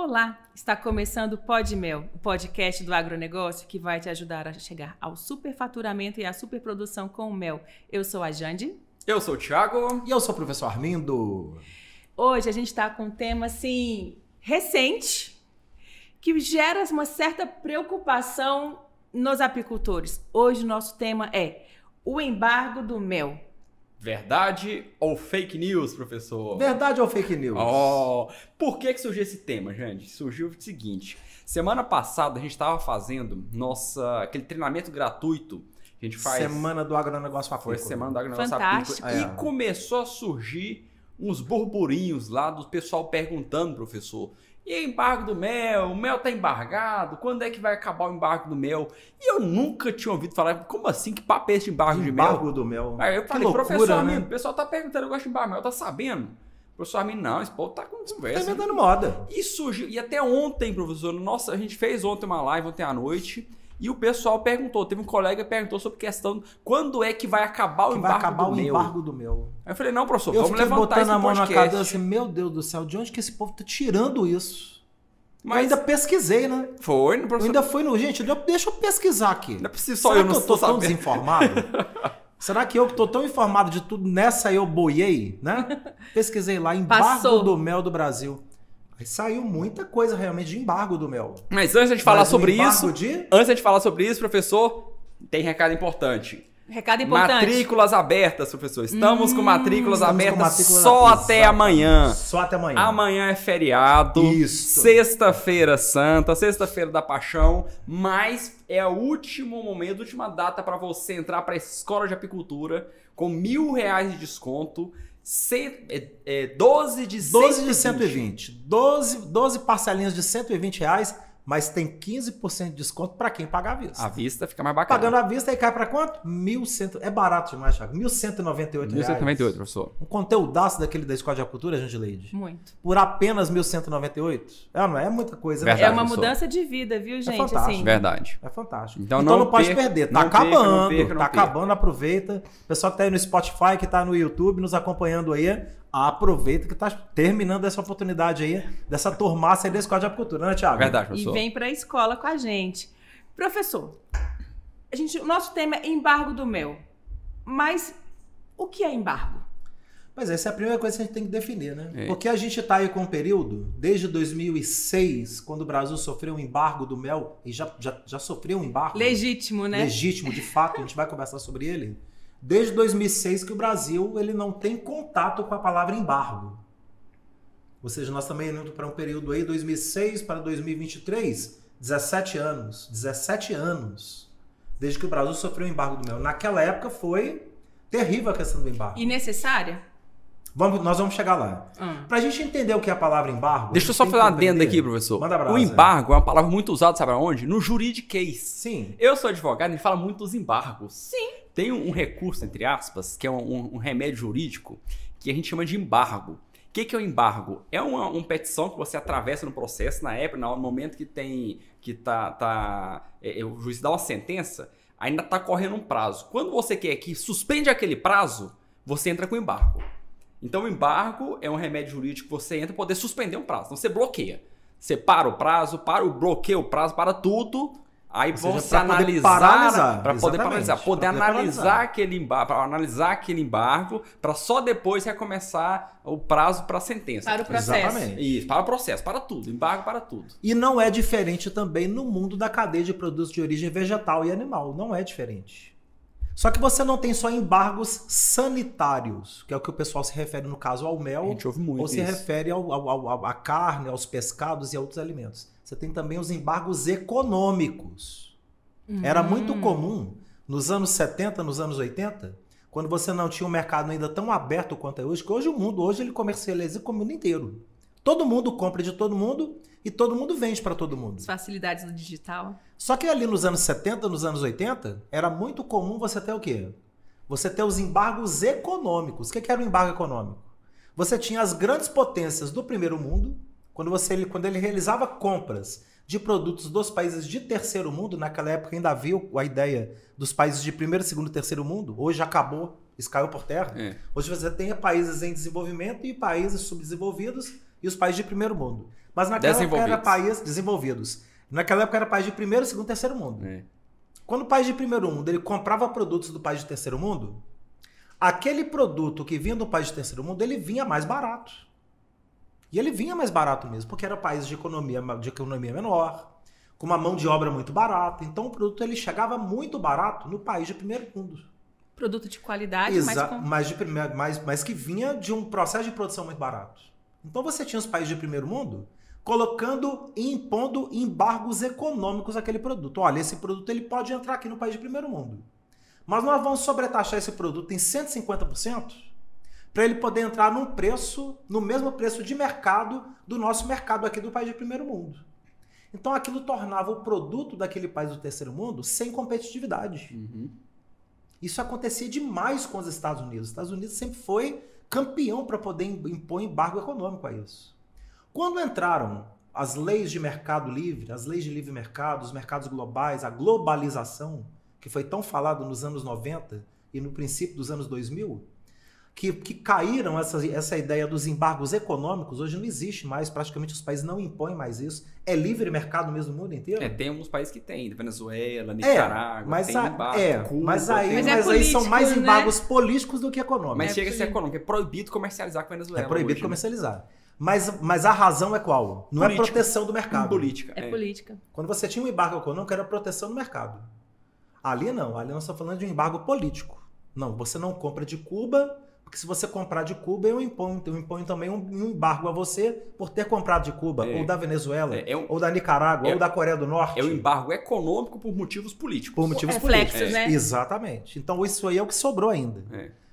Olá, está começando o Pod Mel, o podcast do agronegócio que vai te ajudar a chegar ao superfaturamento e à superprodução com o mel. Eu sou a Jande. Eu sou o Thiago. E eu sou o professor Armindo. Hoje a gente está com um tema, assim, recente, que gera uma certa preocupação nos apicultores. Hoje o nosso tema é o embargo do mel. Verdade ou fake news, professor? Verdade ou fake news? Por que surgiu esse tema, gente? Surgiu o seguinte. Semana passada a gente estava fazendo aquele treinamento gratuito que a gente faz. Semana do agronegócio apícola. Foi Semana do agronegócio Fantástico. apícola. E começou a surgir uns burburinhos lá do pessoal perguntando, professor, e embargo do mel? O mel tá embargado? Quando é que vai acabar o embargo do mel? E eu nunca tinha ouvido falar, como assim? Que papo é esse de embargo de mel? Embargo do mel. Aí eu falei, loucura, professor né? Armindo, o pessoal tá perguntando, eu gosto de embargo de mel, tá sabendo? O professor Armindo, não, esse povo tá com Tá conversa. inventando moda. E surgiu, e até ontem, professor, nossa, a gente fez ontem uma live, ontem à noite, e o pessoal perguntou, teve um colega que perguntou sobre questão, quando é que vai acabar o embargo do mel? Embargo do mel. Aí eu falei, não, professor, Eu vamos fiquei levantar botando esse a mão na podcast. cabeça assim, meu Deus do céu, de onde que esse povo tá tirando isso? Mas Eu ainda pesquisei, né? foi, Eu professor. ainda fui no... Gente, deixa eu pesquisar aqui. Não é possível só Será eu que não eu tô estou tão sabendo. desinformado? Será que eu que tô tão informado de tudo, nessa eu boiei, né? Pesquisei lá, embargo Passou. do mel do Brasil. Aí saiu muita coisa realmente de embargo do mel. Mas antes de falar Mas o sobre embargo isso, antes de falar sobre isso, professor, tem recado importante. Recado importante. Matrículas abertas, professor. Estamos com matrículas Estamos com abertas matrículas só abertas, até exato. amanhã. Só até amanhã. Amanhã é feriado. Isso. Sexta-feira santa, sexta-feira da paixão. Mas é o último momento, a última data para você entrar para a escola de apicultura com R$1.000 de desconto. 12 de 120. 12 parcelinhas de R$120, mas tem 15% de desconto para quem pagar à vista. À vista fica mais bacana. Pagando à vista aí cai para quanto? 1.100. É barato demais, Thiago. R$1.198. 1.198, professor. Um conteúdaço daquele da Escola de Apicultura, Jande Leide. Muito. Por apenas 1.198? Não é muita coisa, né? Verdade, É uma professor. mudança de vida, viu, gente? fantástico. Assim, Verdade. É fantástico. Então Então não não pode perca, perder. Tá não perca, acabando. não perca, não Tá perca. acabando, aproveita. O pessoal que tá aí no Spotify, que tá no YouTube, nos acompanhando aí, aproveita que tá terminando essa oportunidade aí, dessa turmaça aí da Escola de Apicultura, né, Thiago? Verdade, e professor. vem para a escola com a gente. Professor, o nosso tema é embargo do mel. Mas o que é embargo? Mas essa é a primeira coisa que a gente tem que definir, né? É. Porque a gente tá aí com um período, desde 2006, quando o Brasil sofreu um embargo do mel, e já sofreu um embargo. Legítimo, né? Legítimo, de fato, a gente vai conversar sobre ele. Desde 2006 que o Brasil ele não tem contato com a palavra embargo. Ou seja, nós também indo para um período aí, 2006 para 2023, 17 anos. 17 anos. Desde que o Brasil sofreu o embargo do mel. Naquela época foi terrível a questão do embargo. E necessária? Nós vamos chegar lá. Para a gente entender o que é a palavra embargo... Deixa eu a gente só tem fazer que uma adenda compreender. aqui, professor. Manda brasa. O embargo é uma palavra muito usada, sabe aonde? No juridiquês. Sim. Eu sou advogado e fala muito dos embargos. Sim. Tem um recurso, entre aspas, que é um remédio jurídico, que a gente chama de embargo. O que é o embargo? É uma petição que você atravessa no processo, na época, no momento o juiz dá uma sentença, ainda está correndo um prazo. Quando você quer que suspende aquele prazo, você entra com embargo. Então, o embargo é um remédio jurídico que você entra para poder suspender um prazo. Então, você bloqueia. Você para o prazo, bloqueia o prazo, para tudo. Aí Ou seja, você pra poder analisar, paralisar, para poder exatamente, paralisar, poder pra poder analisar paralisar. aquele embargo, para analisar aquele embargo, para só depois recomeçar o prazo para a sentença. Para o processo. Exatamente. Isso, para o processo, para tudo, embargo para tudo. E não é diferente também no mundo da cadeia de produtos de origem vegetal e animal. Não é diferente. Só que você não tem só embargos sanitários, que é o que o pessoal se refere, no caso, ao mel, A gente ouve muito ou se isso. refere à carne, aos pescados e a outros alimentos. Você tem também os embargos econômicos. Era muito comum, nos anos 70, nos anos 80, quando você não tinha um mercado ainda tão aberto quanto é hoje, que hoje o mundo ele comercializa com o mundo inteiro. Todo mundo compra de todo mundo e todo mundo vende para todo mundo. As facilidades do digital. Só que ali nos anos 70, nos anos 80, era muito comum você ter o quê? Você ter os embargos econômicos. O que era o embargo econômico? Você tinha as grandes potências do primeiro mundo, quando ele realizava compras de produtos dos países de terceiro mundo, naquela época ainda havia a ideia dos países de primeiro, segundo e terceiro mundo, hoje acabou, isso caiu por terra. É. Hoje você tem países em desenvolvimento e países subdesenvolvidos, e os países de primeiro mundo. Mas naquela época era países desenvolvidos. Naquela época era país de primeiro, segundo, terceiro mundo. Quando o país de primeiro mundo ele comprava produtos do país de terceiro mundo, aquele produto que vinha do país de terceiro mundo, ele vinha mais barato. E ele vinha mais barato mesmo, porque era país de economia menor, com uma mão de obra muito barata. Então o produto ele chegava muito barato no país de primeiro mundo. Produto de qualidade, mas que vinha de um processo de produção muito barato. Então você tinha os países de primeiro mundo colocando e impondo embargos econômicos àquele produto. Olha, esse produto ele pode entrar aqui no país de primeiro mundo, mas nós vamos sobretaxar esse produto em 150% para ele poder entrar no mesmo preço de mercado do nosso mercado aqui do país de primeiro mundo. Então aquilo tornava o produto daquele país do terceiro mundo sem competitividade. Isso acontecia demais com os Estados Unidos. Os Estados Unidos sempre foi campeão para poder impor embargo econômico a isso. Quando entraram as leis de mercado livre, as leis de livre mercado, os mercados globais, a globalização, que foi tão falado nos anos 90 e no princípio dos anos 2000, que caíram essa ideia dos embargos econômicos, hoje não existe mais, praticamente os países não impõem mais isso. É livre mercado mesmo no mundo inteiro? Tem alguns países que tem, Venezuela, Nicarágua, tem embargo, Cuba. Mas aí são mais embargos políticos do que econômicos. Mas chega a ser econômico, é proibido comercializar com a Venezuela. É proibido comercializar. Mas a razão é qual? Não é proteção do mercado. Política. É política. Quando você tinha um embargo econômico, era proteção do mercado. Ali não, ali nós estamos falando de um embargo político. Não, você não compra de Cuba, porque se você comprar de Cuba, eu imponho também um embargo a você por ter comprado de Cuba, ou da Venezuela, ou da Nicarágua, ou da Coreia do Norte. É um embargo econômico por motivos políticos. Por motivos políticos, né? Exatamente. Então isso aí é o que sobrou ainda.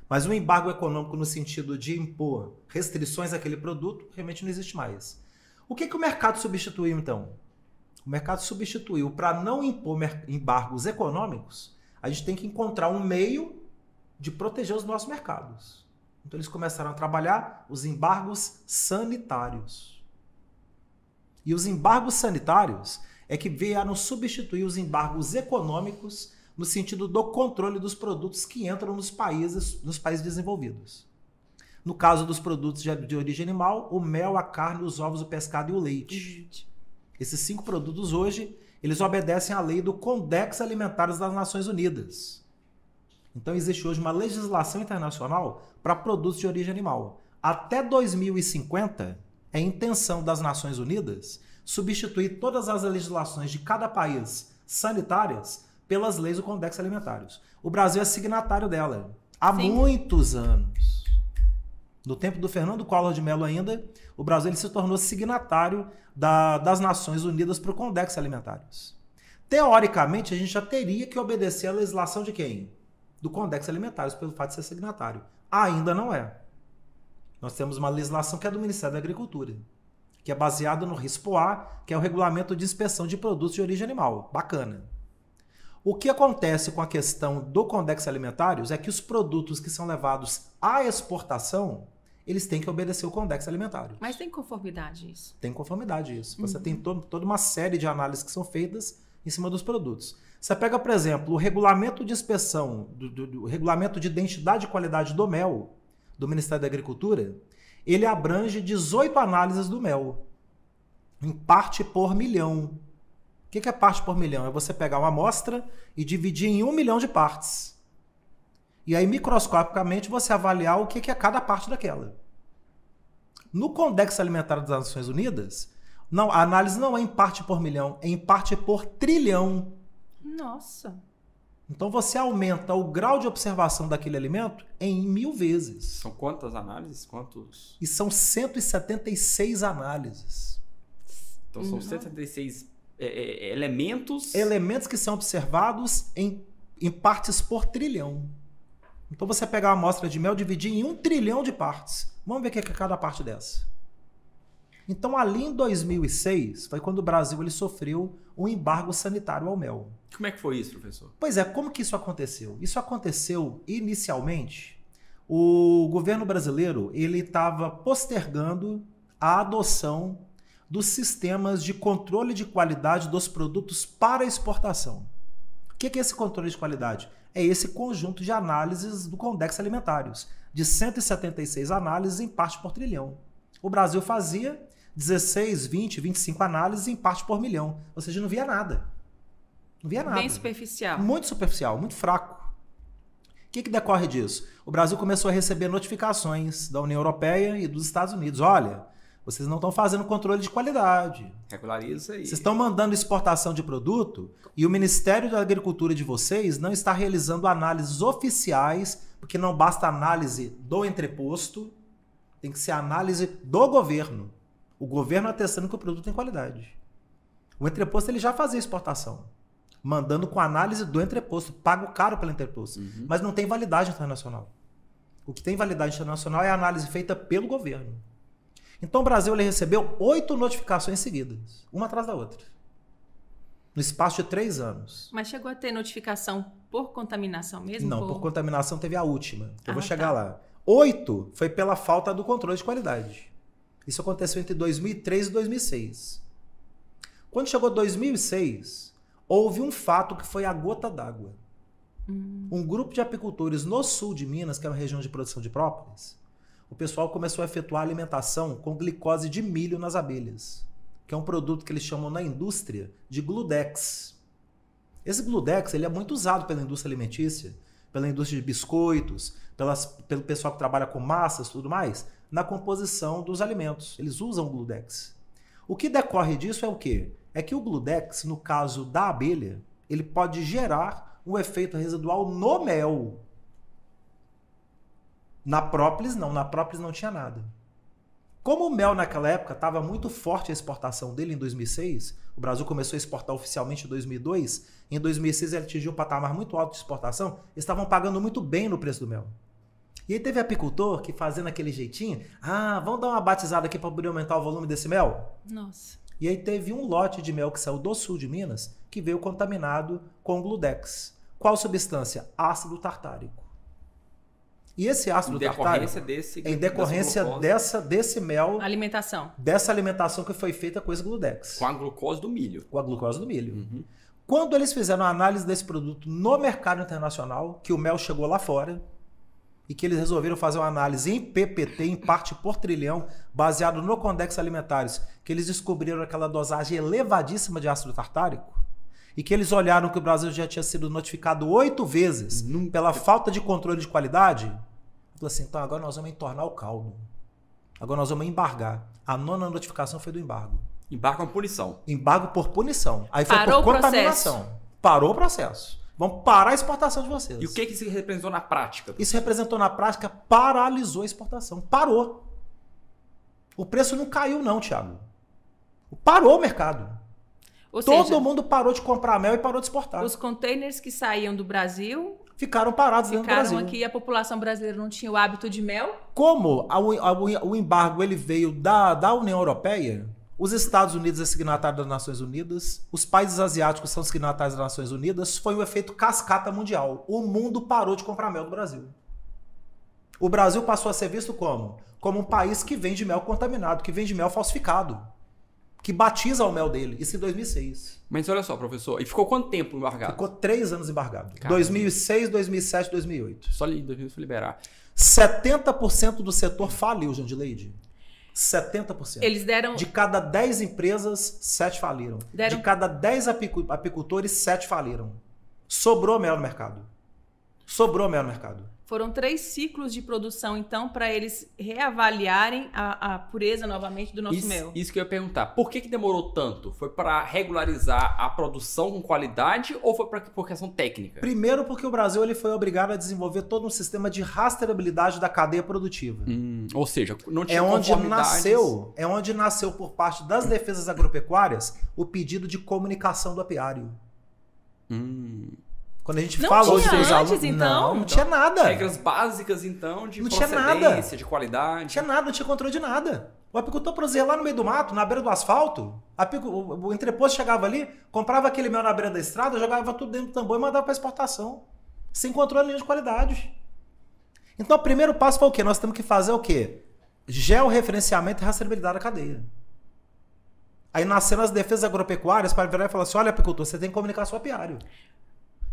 Mas um embargo econômico no sentido de impor restrições àquele produto realmente não existe mais. O que o mercado substituiu, então? O mercado substituiu, para não impor embargos econômicos, a gente tem que encontrar um meio de proteger os nossos mercados. Então eles começaram a trabalhar os embargos sanitários. E os embargos sanitários é que vieram substituir os embargos econômicos no sentido do controle dos produtos que entram nos países desenvolvidos. No caso dos produtos de origem animal, o mel, a carne, os ovos, o pescado e o leite. Esses 5 produtos hoje, eles obedecem à lei do Codex Alimentar das Nações Unidas. Então existe hoje uma legislação internacional para produtos de origem animal. Até 2050, é a intenção das Nações Unidas substituir todas as legislações de cada país sanitárias pelas leis do Codex Alimentários. O Brasil é signatário dela há muitos anos. No tempo do Fernando Collor de Mello ainda, o Brasil ele se tornou signatário das Nações Unidas para o Codex Alimentários. Teoricamente, a gente já teria que obedecer à legislação de quem? Do Codex Alimentários, pelo fato de ser signatário. Ainda não é. Nós temos uma legislação que é do Ministério da Agricultura, que é baseada no RISPOA, que é o Regulamento de Inspeção de Produtos de Origem Animal. Bacana. O que acontece com a questão do Codex Alimentários é que os produtos que são levados à exportação, eles têm que obedecer o Codex Alimentário. Mas tem conformidade isso? Tem conformidade isso. Você tem toda uma série de análises que são feitas em cima dos produtos. Você pega, por exemplo, o regulamento de inspeção, do regulamento de identidade e qualidade do mel, do Ministério da Agricultura, ele abrange 18 análises do mel, em parte por milhão. O que é parte por milhão? É você pegar uma amostra e dividir em 1 milhão de partes. E aí, microscopicamente, você avaliar o que é cada parte daquela. No Codex Alimentar das Nações Unidas, não, a análise não é em parte por milhão, é em parte por trilhão. Nossa! Então você aumenta o grau de observação daquele alimento em 1000 vezes. São quantas análises? Quantos? E são 176 análises. Então são 176 elementos... Elementos que são observados em partes por trilhão. Então você pegar uma amostra de mel e dividir em 1 trilhão de partes. Vamos ver o que é cada parte dessa. Então ali em 2006 foi quando o Brasil ele sofreu um embargo sanitário ao mel. Como é que foi isso, professor? Pois é, como que isso aconteceu? Isso aconteceu inicialmente, o governo brasileiro ele estava postergando a adoção dos sistemas de controle de qualidade dos produtos para exportação. O que é esse controle de qualidade? É esse conjunto de análises do Codex Alimentários, de 176 análises em parte por trilhão. O Brasil fazia 16, 20, 25 análises em parte por milhão. Ou seja, não via nada. Não via nada. Bem superficial. Muito superficial, muito fraco. O que decorre disso? O Brasil começou a receber notificações da União Europeia e dos Estados Unidos. Olha, vocês não estão fazendo controle de qualidade. Regulariza isso aí. Vocês estão mandando exportação de produto e o Ministério da Agricultura de vocês não está realizando análises oficiais, porque não basta análise do entreposto, tem que ser análise do governo. O governo atestando que o produto tem qualidade. O entreposto ele já fazia exportação, mandando com análise do entreposto, pago caro pelo entreposto, mas não tem validade internacional. O que tem validade internacional é a análise feita pelo governo. Então o Brasil ele recebeu 8 notificações seguidas, uma atrás da outra, no espaço de 3 anos. Mas chegou a ter notificação por contaminação mesmo? Não, por contaminação teve a última. Eu vou chegar tá. lá. 8 foi pela falta do controle de qualidade. Isso aconteceu entre 2003 e 2006. Quando chegou 2006, houve um fato que foi a gota d'água. Um grupo de apicultores no sul de Minas, que é uma região de produção de própolis, o pessoal começou a efetuar alimentação com glicose de milho nas abelhas, que é um produto que eles chamam na indústria de gludex. Esse gludex ele é muito usado pela indústria alimentícia, pela indústria de biscoitos, pelo pessoal que trabalha com massas e tudo mais, na composição dos alimentos. Eles usam gludex. O que decorre disso é o quê? É que o gludex, no caso da abelha, ele pode gerar um efeito residual no mel. Na própolis não tinha nada. Como o mel naquela época estava muito forte a exportação dele em 2006, o Brasil começou a exportar oficialmente em 2002, em 2006 ele atingiu um patamar muito alto de exportação, eles estavam pagando muito bem no preço do mel. E aí teve apicultor que fazendo aquele jeitinho, vamos dar uma batizada aqui para poder aumentar o volume desse mel? Nossa. E aí teve um lote de mel que saiu do sul de Minas que veio contaminado com gludex. Qual substância? Ácido tartárico. E esse ácido tartárico, em decorrência desse mel, dessa alimentação que foi feita com esse gludex. Com a glucose do milho. Com a glucose do milho. Quando eles fizeram a análise desse produto no mercado internacional, que o mel chegou lá fora, e que eles resolveram fazer uma análise em PPT, em parte por trilhão, baseado no Codex Alimentares, que eles descobriram aquela dosagem elevadíssima de ácido tartárico, e que eles olharam que o Brasil já tinha sido notificado 8 vezes pela falta de controle de qualidade, falou assim, então agora nós vamos entornar o caldo. Agora nós vamos embargar. A 9ª notificação foi do embargo. Embargo com punição. Embargo por punição. Aí foi por contaminação. Parou o processo. Vamos parar a exportação de vocês. E o que isso representou na prática? Isso representou na prática, paralisou a exportação. Parou. O preço não caiu não, Thiago. Parou o mercado. Todo mundo parou de comprar mel e parou de exportar. Os containers que saíam do Brasil ficaram parados dentro do Brasil. Ficaram aqui, a população brasileira não tinha o hábito de mel. Como o embargo ele veio da União Europeia, os Estados Unidos é signatário das Nações Unidas, os países asiáticos são signatários das Nações Unidas, foi um efeito cascata mundial. O mundo parou de comprar mel do Brasil. O Brasil passou a ser visto como? Como um país que vende mel contaminado, que vende mel falsificado, que batiza o mel dele. Isso em 2006. Mas olha só, professor, e ficou quanto tempo embargado? Ficou 3 anos embargado. Caramba. 2006, 2007, 2008. Só em 2000 foi liberar. 70% do setor faliu, Jandileide. 70%. Eles deram... De cada 10 empresas, 7 faliram. De cada 10 apicultores, 7 faliram. Sobrou mel no mercado. Sobrou mel no mercado. Foram 3 ciclos de produção, então, para eles reavaliarem a pureza novamente do nosso mel. Isso que eu ia perguntar. Por que demorou tanto? Foi para regularizar a produção com qualidade ou foi por questão técnica? Primeiro porque o Brasil ele foi obrigado a desenvolver todo um sistema de rastreabilidade da cadeia produtiva. Ou seja, não tinha conformidades. É onde nasceu por parte das defesas agropecuárias o pedido de comunicação do apiário. Quando a gente fala hoje dos alunos, não tinha nada. Regras básicas, então, de procedência, de qualidade. Não tinha nada, não tinha controle de nada. O apicultor produzia lá no meio do mato, na beira do asfalto. O entreposto chegava ali, comprava aquele mel na beira da estrada, jogava tudo dentro do tambor e mandava para exportação. Sem controle nenhum de qualidade. Então, o primeiro passo foi o quê? Nós temos que fazer o quê? Georreferenciamento e rastreabilidade da cadeia. Aí nasceram as defesas agropecuárias para virar e falar assim, olha, apicultor, você tem que comunicar seu apiário.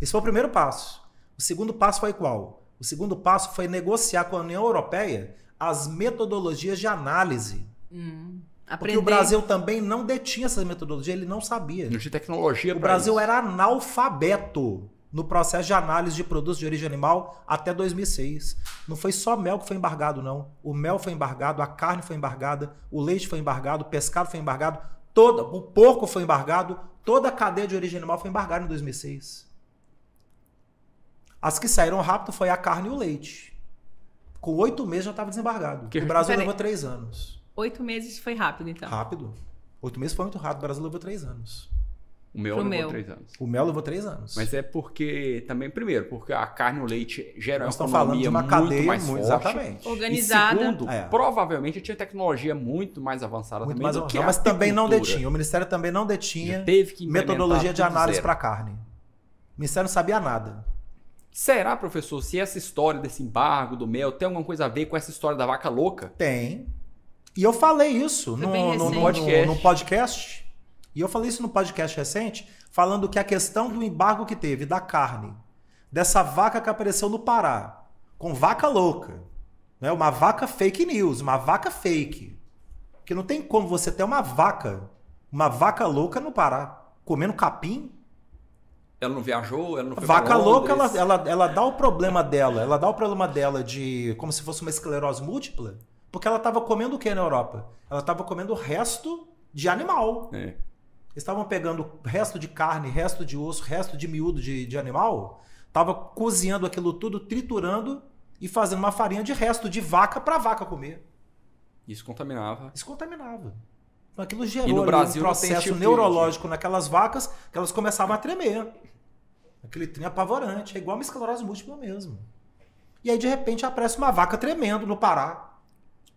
Esse foi o primeiro passo. O segundo passo foi qual? O segundo passo foi negociar com a União Europeia as metodologias de análise Porque Aprender. o Brasil também não detinha essa metodologia, ele não sabia. Não tinha tecnologia O pra Brasil isso. era analfabeto no processo de análise de produtos de origem animal até 2006. Não foi só mel que foi embargado, não. O mel foi embargado, a carne foi embargada, o leite foi embargado, o pescado foi embargado, o porco foi embargado, toda a cadeia de origem animal foi embargada em 2006. As que saíram rápido foi a carne e o leite. Com 8 meses já estava desembargado. O Brasil Peraí. levou 3 anos. 8 meses foi rápido, então. Rápido. 8 meses foi muito rápido. O Brasil levou 3 anos. O meu Pro levou meu. 3 anos. O mel levou 3 anos. Mas é porque, também, primeiro, porque a carne e o leite geram Nós uma estamos falando economia de uma muito cadeia mais muito, forte. exatamente. Organizada. E segundo, É. provavelmente tinha tecnologia muito mais avançada Muito também mais do avançado, que a mas também não apicultura. detinha. O Ministério também não detinha Já teve que implementar metodologia de tudo análise zero. para carne. O Ministério não sabia nada. Será, professor, se essa história desse embargo do mel tem alguma coisa a ver com essa história da vaca louca? Tem. E eu falei isso Foi bem recente. no podcast. E eu falei isso no podcast recente, falando que a questão do embargo que teve da carne, dessa vaca que apareceu no Pará, com vaca louca, né? Uma vaca fake news, uma vaca fake. Porque não tem como você ter uma vaca louca no Pará, comendo capim. Ela não viajou, ela não foi Vaca pra louca, Londres. ela dá o problema dela de como se fosse uma esclerose múltipla, porque ela estava comendo o que na Europa? Ela estava comendo o resto de animal. É. Eles estavam pegando resto de carne, resto de osso, resto de miúdo de animal, tava cozinhando aquilo tudo, triturando e fazendo uma farinha de resto de vaca para vaca comer. Isso contaminava. Isso contaminava. Então aquilo E gerou no ali Brasil um não tem processo tipo de- neurológico naquelas vacas que elas começavam a tremer. Aquele trem apavorante, é igual uma esclerose múltipla mesmo. E aí de repente aparece uma vaca tremendo no Pará.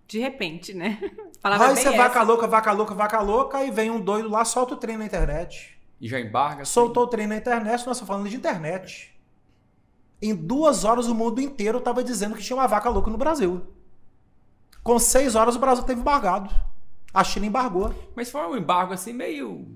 De repente, né? Falava Aí bem você essa. vaca louca, aí vem um doido lá, solta o trem na internet. E já embarga. assim. Soltou o trem na internet, nós estamos falando de internet. Em 2 horas o mundo inteiro estava dizendo que tinha uma vaca louca no Brasil. Com 6 horas o Brasil teve embargado. A China embargou. Mas foi um embargo assim meio...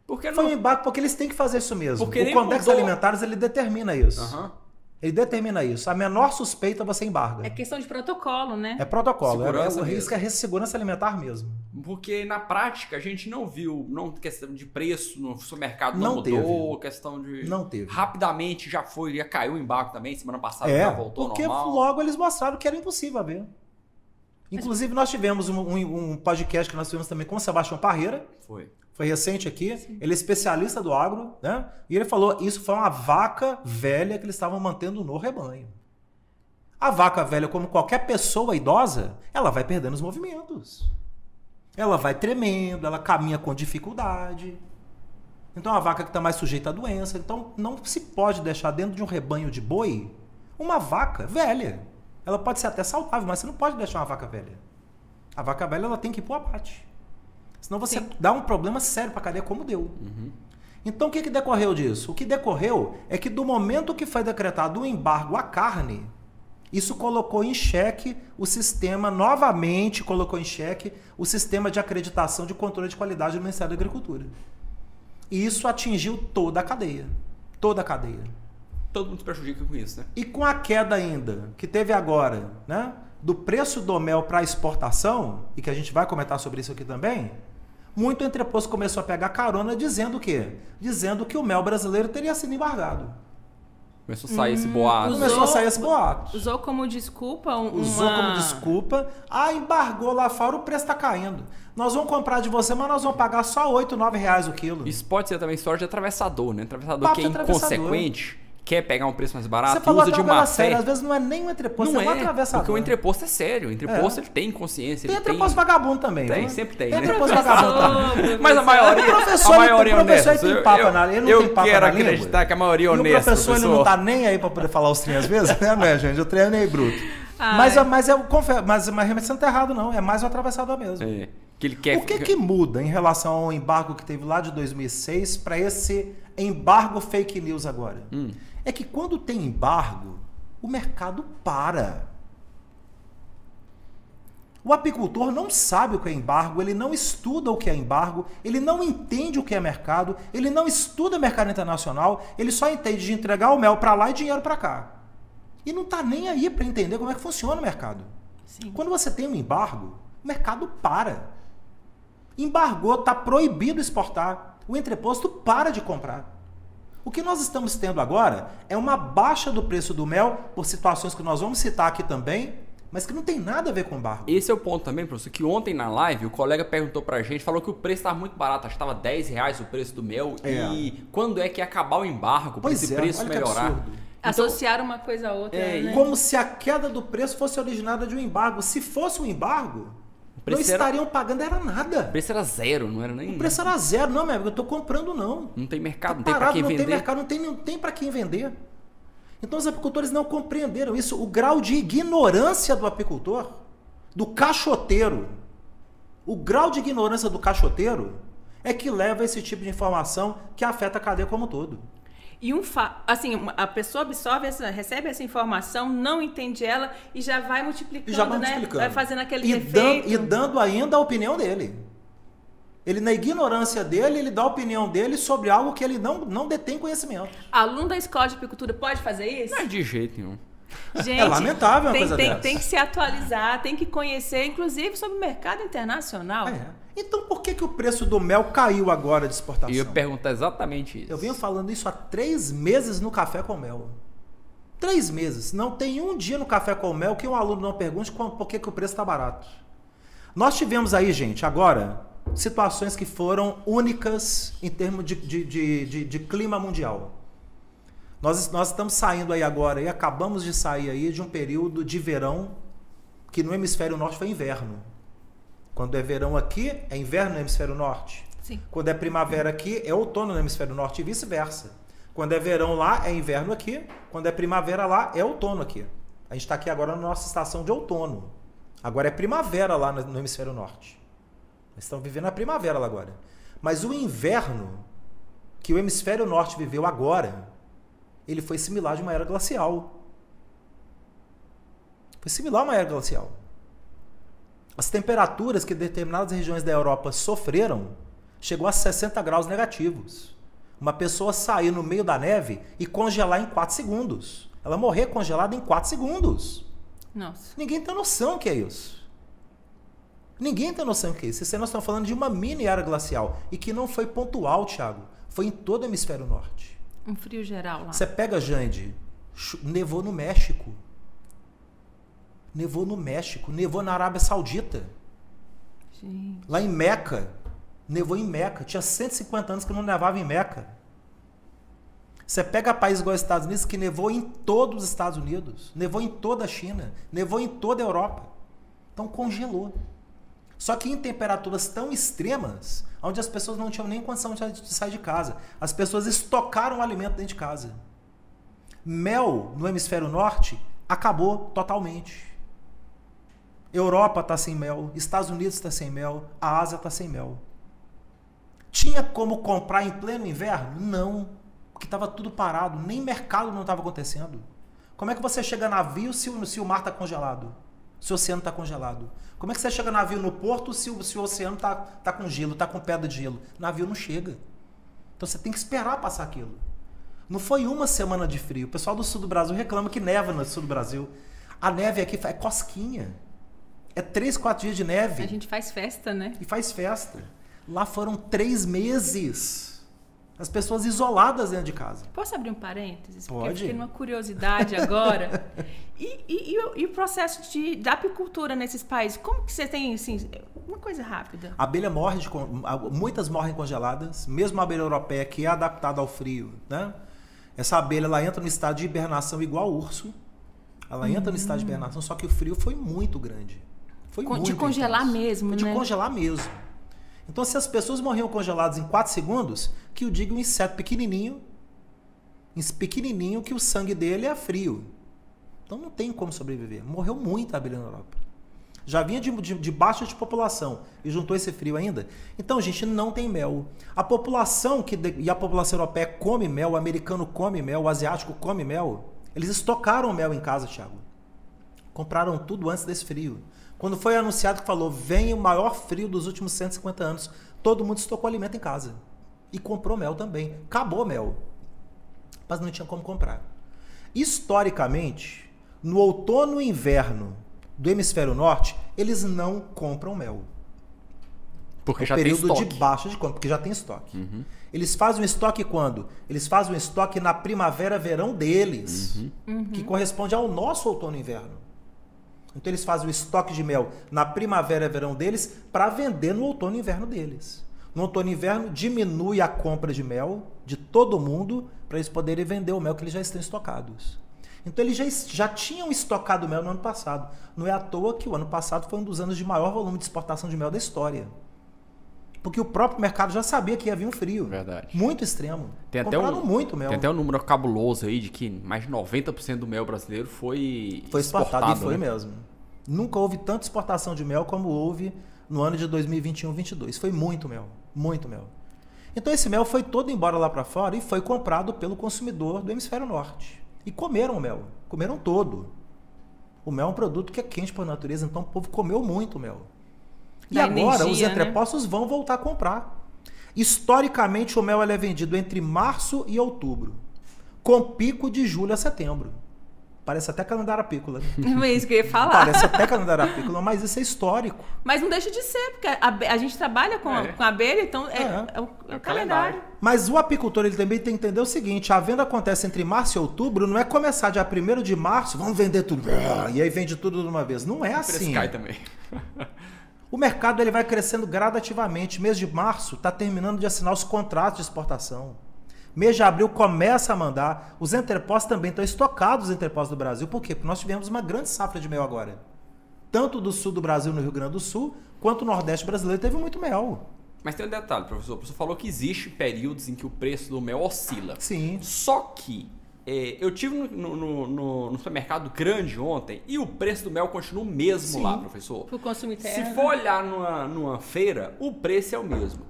Por que não... Foi um embargo porque eles têm que fazer isso mesmo. Porque O nem Codex mudou. Alimentares ele determina isso. Aham. Ele determina isso. A menor suspeita você embarga. É questão de protocolo, né? É protocolo. Segurança O risco mesmo. é segurança alimentar mesmo. Porque na prática a gente não viu, não questão de preço no supermercado Não não mudou, teve. questão de... Não teve. Rapidamente já caiu o embargo também, semana passada É, já voltou porque normal. logo eles mostraram que era impossível haver. Inclusive, nós tivemos um podcast que nós tivemos também com o Sebastião Parreira, foi recente aqui, ele é especialista do agro, né? E ele falou, isso foi uma vaca velha que eles estavam mantendo no rebanho. A vaca velha, como qualquer pessoa idosa, ela vai perdendo os movimentos. Ela vai tremendo, ela caminha com dificuldade. Então, é uma vaca que está mais sujeita à doença. Então, não se pode deixar dentro de um rebanho de boi uma vaca velha. Ela pode ser até saudável, mas você não pode deixar uma vaca velha. A vaca velha ela tem que ir para o abate. Senão você dá um problema sério para a cadeia, como deu. Então, o que decorreu disso? O que decorreu é que do momento que foi decretado o embargo à carne, isso colocou em xeque o sistema, novamente colocou em xeque o sistema de acreditação de controle de qualidade do Ministério da Agricultura. E isso atingiu toda a cadeia. Toda a cadeia. Todo mundo se prejudica com isso, né? E com a queda ainda, que teve agora, né, do preço do mel para exportação, e que a gente vai comentar sobre isso aqui também, muito entreposto começou a pegar carona dizendo o quê? Dizendo que o mel brasileiro teria sido embargado. Começou a sair esse boato. Começou a sair esse boato. Usou como desculpa Usou como desculpa. Ah, embargou lá fora, o preço está caindo. Nós vamos comprar de você, mas nós vamos pagar só R$8, R$9 o quilo. Isso pode ser também história de atravessador, né? Atravessador Papo que é de atravessador. inconsequente, quer pegar um preço mais barato Você e falou usa até de uma coisa má séria, fé. às vezes não é nem um entreposto, Não é um atravessador. porque o entreposto é sério. O entreposto ele tem consciência. Tem Ele entreposto vagabundo também. Tem, viu? sempre tem, Tem né? entreposto vagabundo também. Mas a maioria, O professor, a maioria é o professor honesta. tem papo na língua, ele não tem papo quero na língua. acreditar que a maioria é E o honesta, professor ele não tá nem aí pra poder falar os trem às vezes, né, gente? O trem é meio bruto. Mas eu confesso, mas você não tá errado, não. É mais o atravessador mesmo. É, que ele quer... O que muda em relação ao embargo que teve lá de 2006 para esse embargo fake news agora? É que quando tem embargo, o mercado para. O apicultor não sabe o que é embargo, ele não estuda o que é embargo, ele não entende o que é mercado, ele não estuda mercado internacional, ele só entende de entregar o mel para lá e dinheiro para cá. E não está nem aí para entender como é que funciona o mercado. Sim. Quando você tem um embargo, o mercado para. Embargou, está proibido exportar. O entreposto para de comprar. O que nós estamos tendo agora é uma baixa do preço do mel, por situações que nós vamos citar aqui também, mas que não tem nada a ver com embargo. Esse é o ponto também, professor, que ontem na live o colega perguntou pra gente, falou que o preço estava muito barato, acho que estava R$10 o preço do mel. E quando é que ia acabar o embargo para esse preço melhorar? Absurdo. Então, associar uma coisa a outra, né? Como se a queda do preço fosse originada de um embargo. Se fosse um embargo, não estariam pagando era nada. O preço era zero, não era nem... O preço era zero. Não, meu amigo, eu estou comprando não. Não tem mercado, não tem para quem vender. Não tem mercado, não tem para quem vender. Então os apicultores não compreenderam isso. O grau de ignorância do apicultor, do caixoteiro, o grau de ignorância do caixoteiro é que leva a esse tipo de informação que afeta a cadeia como um todo. E assim, a pessoa absorve, recebe essa informação, não entende ela e já vai multiplicando, né? Vai fazendo aquele efeito. E dando ainda a opinião dele. Ele, na ignorância dele, ele dá a opinião dele sobre algo que ele não detém conhecimento. Aluno da escola de apicultura pode fazer isso? Não é de jeito nenhum. Gente, é lamentável uma coisa dessa. Tem que se atualizar, tem que conhecer, inclusive, sobre o mercado internacional. Então, por que o preço do mel caiu agora de exportação? Eu ia perguntar exatamente isso. Eu venho falando isso há 3 meses no Café com Mel. 3 meses. Não tem um dia no Café com Mel que um aluno não pergunte por que o preço está barato. Nós tivemos aí, gente, agora, situações que foram únicas em termos de clima mundial. Nós estamos saindo aí agora, e acabamos de sair aí de um período de verão que no hemisfério norte foi inverno. Quando é verão aqui, é inverno no hemisfério norte. Sim. Quando é primavera aqui, é outono no hemisfério norte e vice-versa. Quando é verão lá, é inverno aqui. Quando é primavera lá, é outono aqui. A gente está aqui agora na nossa estação de outono. Agora é primavera lá no hemisfério norte. Nós estamos vivendo a primavera lá agora. Mas o inverno que o hemisfério norte viveu agora, ele foi similar de uma era glacial. Foi similar a uma era glacial. As temperaturas que determinadas regiões da Europa sofreram chegou a 60 graus negativos. Uma pessoa sair no meio da neve e congelar em 4 segundos. Ela morrer congelada em 4 segundos. Nossa. Ninguém tem noção que é isso. Ninguém tem noção que é isso. Nós estamos falando de uma mini era glacial e que não foi pontual, Thiago. Foi em todo o hemisfério norte. Um frio geral lá. Você pega, Jande, nevou no México. Nevou no México, nevou na Arábia Saudita. Gente. Lá em Meca, nevou em Meca. Tinha 150 anos que não nevava em Meca. Você pega países igual os Estados Unidos, que nevou em todos os Estados Unidos, nevou em toda a China, nevou em toda a Europa. Então congelou. Só que em temperaturas tão extremas, onde as pessoas não tinham nem condição de sair de casa. As pessoas estocaram o alimento dentro de casa. Mel no hemisfério norte acabou totalmente. Europa está sem mel, Estados Unidos está sem mel, a Ásia está sem mel. Tinha como comprar em pleno inverno? Não, porque estava tudo parado, nem mercado não estava acontecendo. Como é que você chega a navio se o mar está congelado? Se o oceano está congelado? Como é que você chega a navio no porto se o oceano está com gelo, está com pedra de gelo? Navio não chega. Então você tem que esperar passar aquilo. Não foi uma semana de frio. O pessoal do sul do Brasil reclama que neva no sul do Brasil. A neve aqui é cosquinha. É 3, 4 dias de neve. A gente faz festa, né? E faz festa. Lá foram 3 meses. As pessoas isoladas dentro de casa. Posso abrir um parênteses? Pode. Porque eu fiquei numa curiosidade agora. E o processo da apicultura nesses países? Como que você tem, assim, uma coisa rápida? A abelha morre, muitas morrem congeladas. Mesmo a abelha europeia, que é adaptada ao frio, né? Essa abelha, ela entra no estado de hibernação igual ao urso. Ela entra no estado de hibernação, só que o frio foi muito grande. Foi muito de congelar intenso. mesmo, De né? congelar mesmo. Então, se as pessoas morriam congeladas em 4 segundos, que eu digo um inseto pequenininho que o sangue dele é frio. Então, não tem como sobreviver. Morreu muita abelha na Europa. Já vinha de baixa de população e juntou esse frio ainda. Então, gente, não tem mel. A população e a população europeia come mel, o americano come mel, o asiático come mel. Eles estocaram mel em casa, Thiago. Compraram tudo antes desse frio. Quando foi anunciado que falou, vem o maior frio dos últimos 150 anos, todo mundo estocou alimento em casa. E comprou mel também. Acabou mel. Mas não tinha como comprar. Historicamente, no outono e inverno do hemisfério norte, eles não compram mel. Porque É já o tem período estoque. de baixa de conta, porque já tem estoque. Eles fazem o estoque quando? Eles fazem o estoque na primavera, verão deles, que corresponde ao nosso outono e inverno. Então eles fazem o estoque de mel na primavera, verão deles para vender no outono e inverno deles. No outono e inverno diminui a compra de mel de todo mundo para eles poderem vender o mel que eles já estão estocados. Então eles já tinham estocado mel no ano passado. Não é à toa que o ano passado foi um dos anos de maior volume de exportação de mel da história. Porque o próprio mercado já sabia que ia vir um frio. Verdade. Muito extremo. Tem até Compraram muito mel. Tem até um número cabuloso aí de que mais de 90% do mel brasileiro foi exportado. E foi né? mesmo. Nunca houve tanta exportação de mel como houve no ano de 2021-22. Foi muito mel. Muito mel. Então esse mel foi todo embora lá para fora e foi comprado pelo consumidor do hemisfério norte. E comeram o mel. Comeram todo. O mel é um produto que é quente por natureza, então o povo comeu muito mel. E Da agora energia, os entrepostos vão voltar a comprar. Historicamente, o mel ele é vendido entre março e outubro, com pico de julho a setembro. Parece até calendário apícola. Né? É isso que eu ia falar. Parece até calendário apícola, mas isso é histórico. Mas não deixa de ser, porque a gente trabalha com a abelha, então é o calendário. Mas o apicultor ele também tem que entender o seguinte, a venda acontece entre março e outubro, não é começar dia 1º de março, vamos vender tudo, e aí vende tudo de uma vez. Não é O preço assim. cai também. O mercado ele vai crescendo gradativamente. Mês de março está terminando de assinar os contratos de exportação. Mês de abril começa a mandar. Os entrepostos também estão estocados, os entrepostos do Brasil. Por quê? Porque nós tivemos uma grande safra de mel agora. Tanto do sul do Brasil, no Rio Grande do Sul, quanto o Nordeste brasileiro teve muito mel. Mas tem um detalhe, professor. O professor falou que existe períodos em que o preço do mel oscila. Sim. Só que eu tive no supermercado grande ontem e o preço do mel continua o mesmo Sim. lá, professor. Pro consumo interno. Se for olhar numa feira, o preço é o mesmo.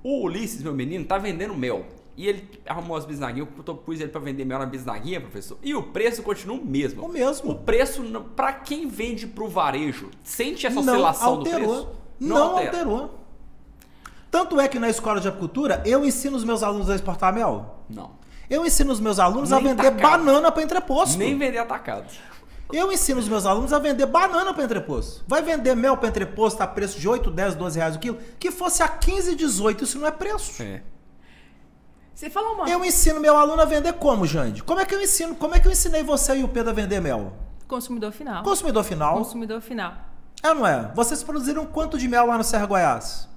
O Ulisses, meu menino, tá vendendo mel. E ele arrumou as bisnaguinhas, eu pus ele para vender mel na bisnaguinha, professor. E o preço continua o mesmo. O mesmo. O preço, para quem vende pro varejo, sente essa oscilação do preço? Não alterou. Tanto é que na escola de apicultura, eu ensino os meus alunos a exportar mel. Não. Eu ensino os meus alunos a Nem vender atacado. banana para entreposto. Nem vender atacado. Eu ensino os meus alunos a vender banana para entreposto. Vai vender mel para entreposto a preço de 8, 10, 12 reais o quilo? Que fosse a 15, 18, isso não é preço. É. Você falou uma... Eu ensino meu aluno a vender como, Jande? Como é que eu ensino? Como é que eu ensinei você e o Pedro a vender mel? Consumidor final. Consumidor final. Consumidor final. É ou não é? Vocês produziram quanto de mel lá no Serra Goiás?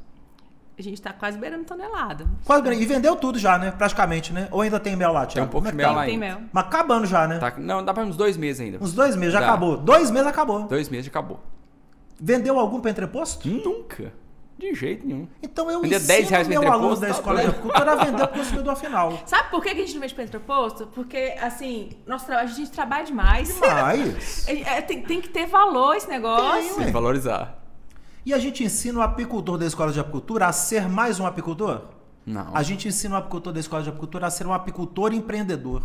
A gente tá quase beirando tonelada. Quase bem. E vendeu tudo já, né? Praticamente, né? Ou ainda tem mel lá, Tem Thiago? um pouco Como de é que mel tá? lá Tem ainda. mel. Mas acabando já, né? Tá, não, dá para uns 2 meses ainda. Uns 2 meses, já Dá. acabou. 2 meses acabou. 2 meses já acabou. Vendeu algum para entreposto? Nunca. De jeito nenhum. Então eu Vender ensino 10 reais meu pra aluno entreposto, da tá escola de doido. apicultura a vender para o consumidor final. Sabe por que a gente não vende para entreposto? Porque, assim, a gente trabalha demais. Mas... Tem que ter valor esse negócio. Tem que valorizar. E a gente ensina o apicultor da escola de apicultura a ser mais um apicultor? Não. A gente ensina o apicultor da escola de apicultura a ser um apicultor empreendedor.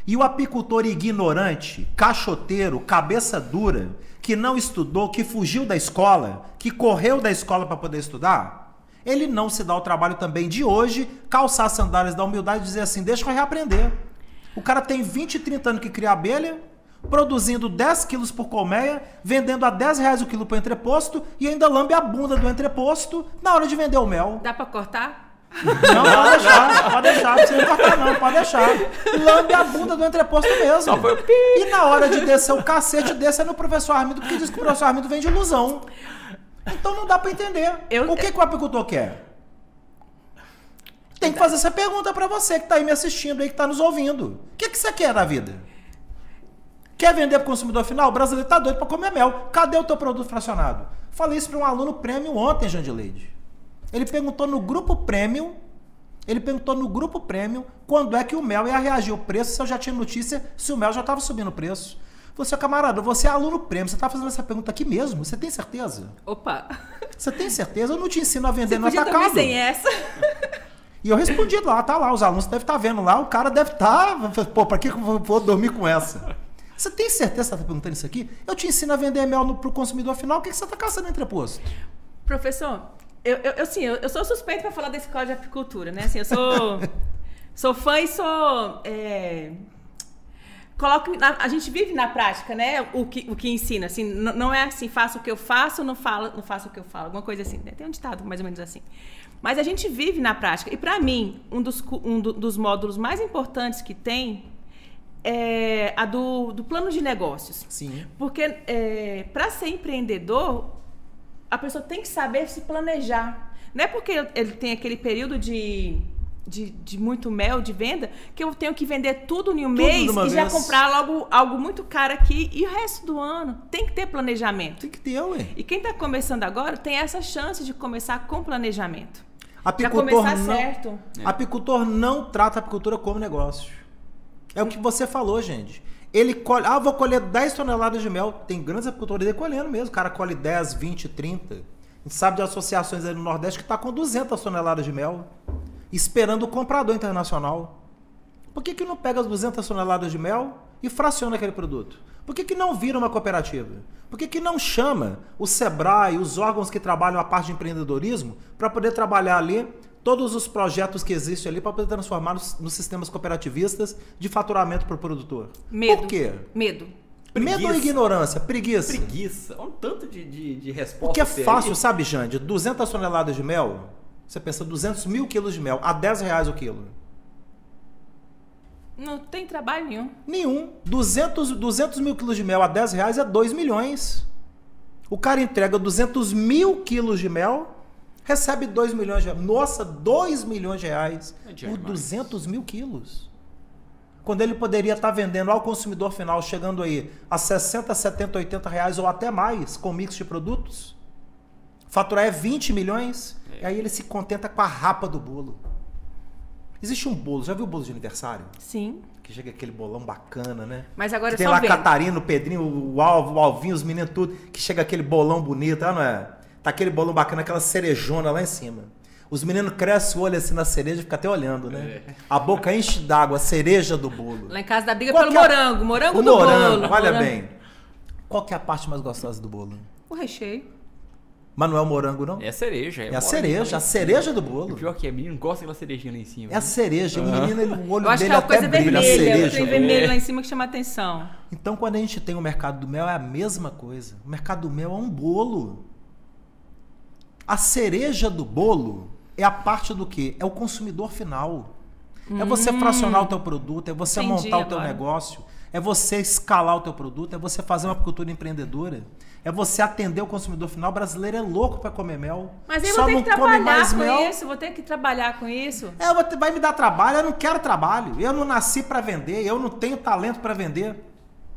E o apicultor ignorante, cachoteiro, cabeça dura, que não estudou, que fugiu da escola, que correu da escola para poder estudar, ele não se dá o trabalho também de hoje calçar as sandálias da humildade e dizer assim, deixa eu reaprender. O cara tem 20, 30 anos que cria abelha, produzindo 10 quilos por colmeia, vendendo a 10 reais o quilo para o entreposto e ainda lambe a bunda do entreposto na hora de vender o mel. Dá para cortar? Não, pode deixar, não precisa cortar não, pode deixar. Lambe a bunda do entreposto mesmo. Só foi o pi. E na hora de descer o cacete, desce no professor Armindo, porque diz que o professor Armindo vende ilusão. Então não dá pra entender. O que o apicultor quer? Tem que fazer essa pergunta pra você que tá aí me assistindo, aí que tá nos ouvindo. O que você quer da vida? Quer vender pro consumidor final? O brasileiro tá doido pra comer mel. Cadê o teu produto fracionado? Falei isso pra um aluno prêmio ontem, Jandileide. Ele perguntou no grupo prêmio, quando é que o mel ia reagir ao preço, se eu já tinha notícia, se o mel já estava subindo o preço. Você, camarada, você é aluno prêmio, você está fazendo essa pergunta aqui mesmo? Você tem certeza? Opa! Você tem certeza? Eu não te ensino a vender Você no podia atacado. dormir sem essa. E eu respondi lá, tá lá, os alunos devem estar vendo lá, o cara deve estar, pô, pra que eu vou dormir com essa? Você tem certeza que você está perguntando isso aqui? Eu te ensino a vender mel pro consumidor final, o que você está caçando em entreposto? Professor, eu sou suspeita para falar da escola de apicultura, né? Assim, eu sou fã e sou a gente vive na prática, né? O que ensina, assim, não é assim, faça o que eu faço, não faça o que eu falo, alguma coisa assim, né? Tem um ditado mais ou menos assim. Mas a gente vive na prática. E para mim, um dos módulos mais importantes que tem é a do plano de negócios. Sim. Porque para ser empreendedor, a pessoa tem que saber se planejar. Não é porque ele tem aquele período de muito mel de venda que eu tenho que vender tudo em um mês e já comprar logo algo muito caro aqui, e o resto do ano tem que ter planejamento. Tem que ter, ué. E quem está começando agora tem essa chance de começar com planejamento. Apicultor já começar certo. Apicultor não trata a apicultura como negócio. É o que você falou, gente. Ele colhe, vou colher 10 toneladas de mel. Tem grandes apicultores aí colhendo mesmo. O cara colhe 10, 20, 30. A gente sabe de associações aí no Nordeste que está com 200 toneladas de mel, esperando o comprador internacional. Por que não pega as 200 toneladas de mel e fraciona aquele produto? Por que não vira uma cooperativa? Por que não chama o Sebrae, os órgãos que trabalham a parte de empreendedorismo, para poder trabalhar ali todos os projetos que existem ali, para poder transformar nos sistemas cooperativistas de faturamento para o produtor? Medo. Por quê? Medo. Medo ou ignorância? Preguiça. Preguiça. Olha um tanto de resposta. Porque é fácil, sabe, Jande? 200 toneladas de mel, você pensa 200 mil quilos de mel, a R$10 o quilo. Não tem trabalho nenhum. Nenhum. 200 mil quilos de mel a R$10 é 2 milhões. O cara entrega 200 mil quilos de mel, recebe 2 milhões de reais. Nossa, 2 milhões de reais por 200 mil quilos. Quando ele poderia estar vendendo ao consumidor final, chegando aí a 60, 70, 80 reais ou até mais, com mix de produtos. Faturar é 20 milhões, e aí ele se contenta com a rapa do bolo. Existe um bolo, já viu o bolo de aniversário? Sim. Que chega aquele bolão bacana, né? Mas agora tem lá Catarina, o Pedrinho, o Alvinho, os meninos, tudo. Que chega aquele bolão bonito, não é? Tá aquele bolão bacana, aquela cerejona lá em cima. Os meninos crescem o olho assim na cereja e ficam até olhando, né? A boca enche d'água, a cereja do bolo. Lá em casa dá briga pelo morango, morango do bolo. Olha bem. Qual que é a parte mais gostosa do bolo? O recheio. Mas não é o morango, não? É a cereja. É a cereja do bolo. O pior que é, menino gosta daquela cerejinha lá em cima. É a cereja, o menino, o olho eu acho dele que é uma até coisa brilha, vermelha, tem vermelho lá em cima que chama atenção. Então, quando a gente tem o mercado do mel, é a mesma coisa. O mercado do mel é um bolo. A cereja do bolo é a parte do quê? É o consumidor final. É você fracionar o teu produto, é você montar o teu negócio, é você escalar o teu produto, é você fazer uma apicultura empreendedora, é você atender o consumidor final. O brasileiro é louco para comer mel. Mas eu vou ter que trabalhar com isso, vou ter que trabalhar com isso. Vai me dar trabalho, eu não quero trabalho, eu não nasci para vender, eu não tenho talento para vender.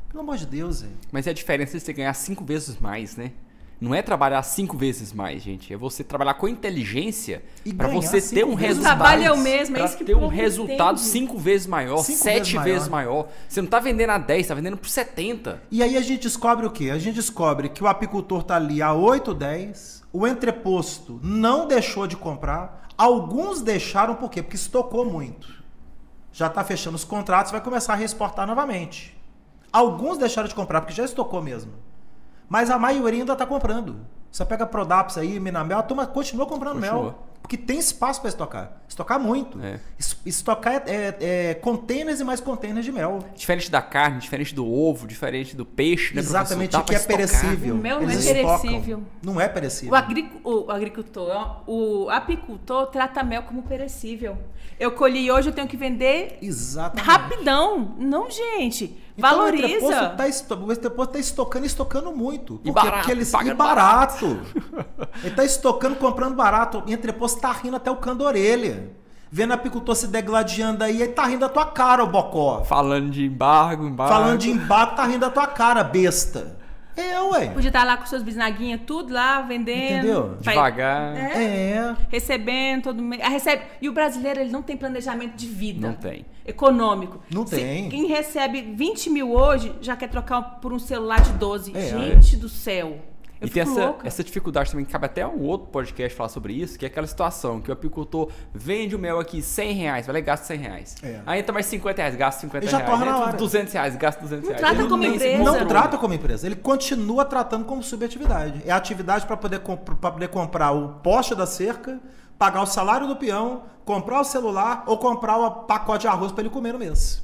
Pelo amor de Deus, velho. Mas é a diferença de você ganhar 5 vezes mais, né? Não é trabalhar 5 vezes mais, gente. É você trabalhar com inteligência para você ter um resultado. O trabalho é o mesmo, é isso que ter um resultado 5 vezes maior, 7 vezes maior. Você não tá vendendo a 10, tá vendendo por 70. E aí a gente descobre o quê? A gente descobre que o apicultor tá ali a 8, 10, o entreposto não deixou de comprar, alguns deixaram por quê? Porque estocou muito. Já tá fechando os contratos, vai começar a reexportar novamente. Alguns deixaram de comprar porque já estocou mesmo. Mas a maioria ainda está comprando. Você pega Prodaps aí, Minamel, a turma continua comprando mel. Porque tem espaço para estocar. Estocar muito. Estocar containers e mais containers de mel. Diferente da carne, diferente do ovo, diferente do peixe, né, exatamente, que é perecível. O mel não é perecível. Não é perecível. O agricultor, o apicultor trata mel como perecível. Eu colhi hoje, eu tenho que vender rapidão. Não, gente. Então, valoriza. O entreposto está estocando muito. E barato. Porque ele paga barato. Ele está estocando, comprando barato. O entreposto está rindo até o cano da orelha. Vendo o apicultor se degladiando aí, ele tá rindo da tua cara, o bocó. Falando de embargo. Falando de embargo, tá rindo da tua cara, besta. Ué. Podia estar lá com seus bisnaguinhas, tudo lá, vendendo. Entendeu? Devagar. Recebendo todo mês. E o brasileiro, ele não tem planejamento de vida. Não tem. Econômico. Não tem. Quem recebe 20 mil hoje, já quer trocar por um celular de 12. Gente do céu. E tem essa dificuldade também, que cabe até um outro podcast falar sobre isso, que é aquela situação que o apicultor vende o mel aqui R$100, vai lá e gasta R$100. Aí entra mais R$50, gasta R$50. Ele já torna na hora. R$200, gasta R$200. Não trata como empresa. Não trata como empresa. Ele continua tratando como subatividade. É a atividade para poder comprar o poste da cerca, pagar o salário do peão, comprar o celular ou comprar o pacote de arroz para ele comer no mês.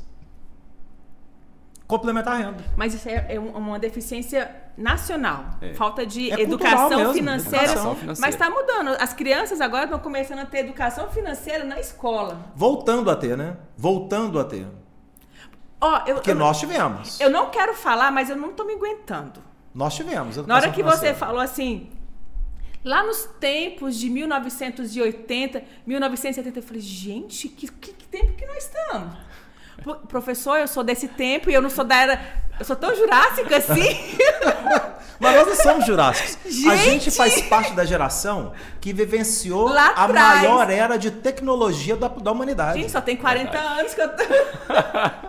Complementar a renda. Mas isso é uma deficiência nacional. Falta de É educação cultural mesmo, financeira. educação financeira. Mas está mudando. As crianças agora estão começando a ter educação financeira na escola. Voltando a ter, né? Voltando a ter. Porque nós tivemos. Eu não quero falar, mas eu não estou me aguentando. Nós tivemos. Na hora que você falou assim, lá nos tempos de 1980, 1970, eu falei, gente, que tempo que nós estamos? Professor, eu sou desse tempo e eu não sou da era... Eu sou tão jurássica assim. Mas nós não somos jurássicos. Gente! A gente faz parte da geração que vivenciou Lá a atrás. maior era de tecnologia da humanidade. Gente, só tem 40 anos que eu tô...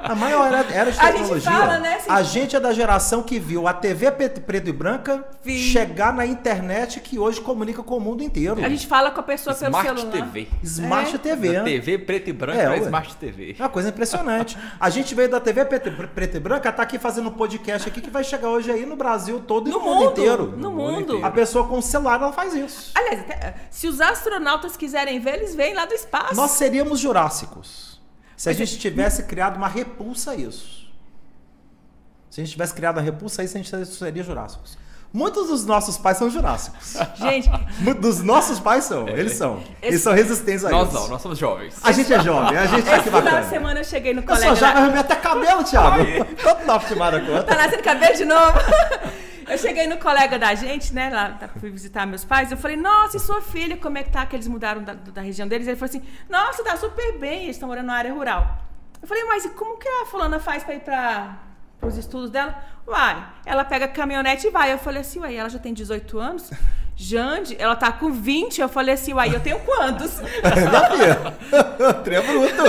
A maior era de A gente tecnologia. fala, né, assim, A gente é da geração que viu a TV preto e branca chegar na internet que hoje comunica com o mundo inteiro. A gente fala com a pessoa pelo Smart celular. TV. Smart TV. Da TV preto e branco pra Smart TV. É uma coisa impressionante. A gente veio da TV preto e branca, tá aqui fazendo um podcast aqui que vai chegar hoje aí no Brasil todo e no mundo inteiro. No mundo. A pessoa com o celular, ela faz isso. Aliás, se os astronautas quiserem ver, eles vêm lá do espaço. Nós seríamos jurássicos se a gente tivesse criado uma repulsa a isso. Se a gente tivesse criado a repulsa a isso, a gente seria jurássicos. Muitos dos nossos pais são jurássicos. Gente, Muitos dos nossos pais são. Eles são. Eles são resistentes a isso. Nós não, nós somos jovens. A gente é jovem, a gente tá aqui esse final de bacana. semana eu cheguei no Eu colega... só já arrumei até cabelo, Thiago. Quanto dá pra tomar a conta? Tá nascendo cabelo de novo. Eu cheguei no colega da gente, né, lá, fui visitar meus pais, eu falei, nossa, e sua filha, como é que tá? Que eles mudaram da região deles. Ele falou assim, nossa, tá super bem, eles estão morando na área rural. Eu falei, mas e como que a fulana faz pra ir para os estudos dela? Uai, ela pega a caminhonete e vai. Eu falei assim, uai, ela já tem 18 anos? Jande, ela tá com 20. Eu falei assim, uai, eu tenho quantos? Minha filha, trem bruto.